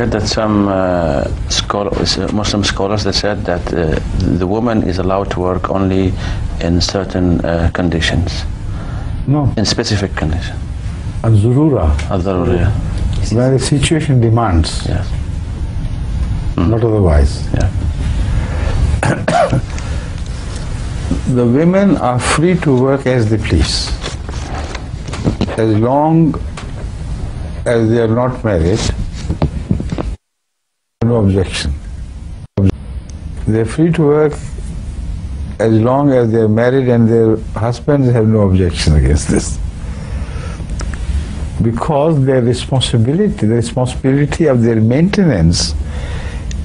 said that some Muslim scholars, they said that the woman is allowed to work only in certain conditions. No. In specific conditions. Al-Zurura. Al-Zarura. Where the situation demands. Yes. Not otherwise. Yeah. The women are free to work as they please, as long as they are not married. No objection. They are free to work as long as they are married and their husbands have no objection against this, because their responsibility, the responsibility of their maintenance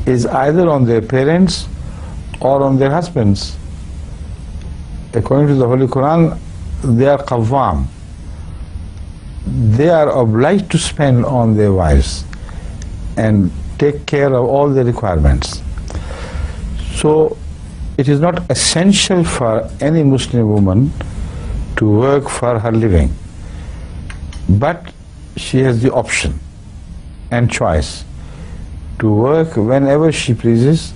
is either on their parents or on their husbands. According to the Holy Quran, they are qawwam. They are obliged to spend on their wives and take care of all their requirements. So it is not essential for any Muslim woman to work for her living, but she has the option and choice to work whenever she pleases,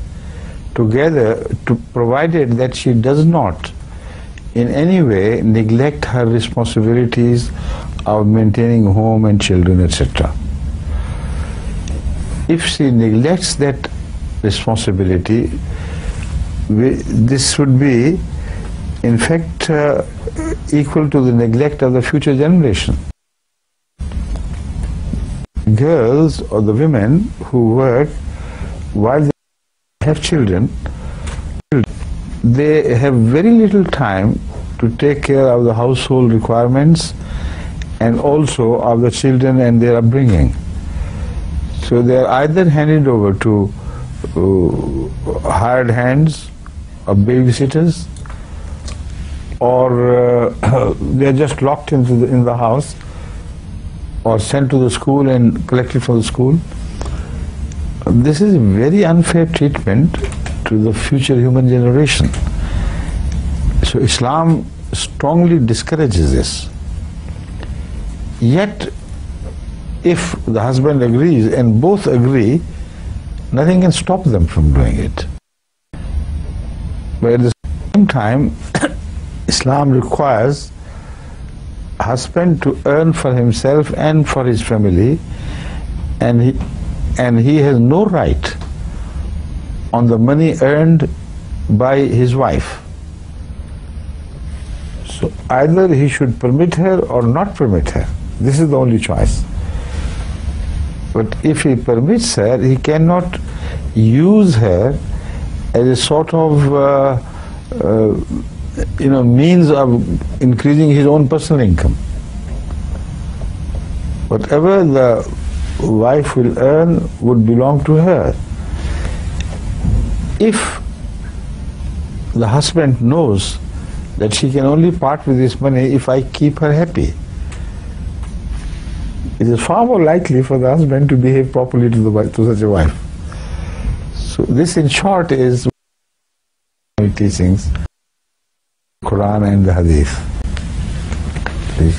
provided that she does not in any way neglect her responsibilities of maintaining home and children, etc. If she neglects that responsibility, this would be, in fact, equal to the neglect of the future generation. Girls or the women who work while they have children, they have very little time to take care of the household requirements and also of the children and their upbringing. So they are either handed over to hired hands or babysitters, or they are just locked in the house or sent to the school and collected from the school. This is very unfair treatment to the future human generation. So Islam strongly discourages this. Yet, if the husband agrees and both agree, nothing can stop them from doing it. But at the same time, Islam requires a husband to earn for himself and for his family, and he has no right on the money earned by his wife. So either he should permit her or not permit her. This is the only choice. But if he permits her, he cannot use her as a sort of means of increasing his own personal income. Whatever the wife will earn would belong to her. If the husband knows that she can only part with this money if I keep her happy, it is far more likely for the husband to behave properly to such a wife. So this, in short, is teachings, Quran and the Hadith. Please.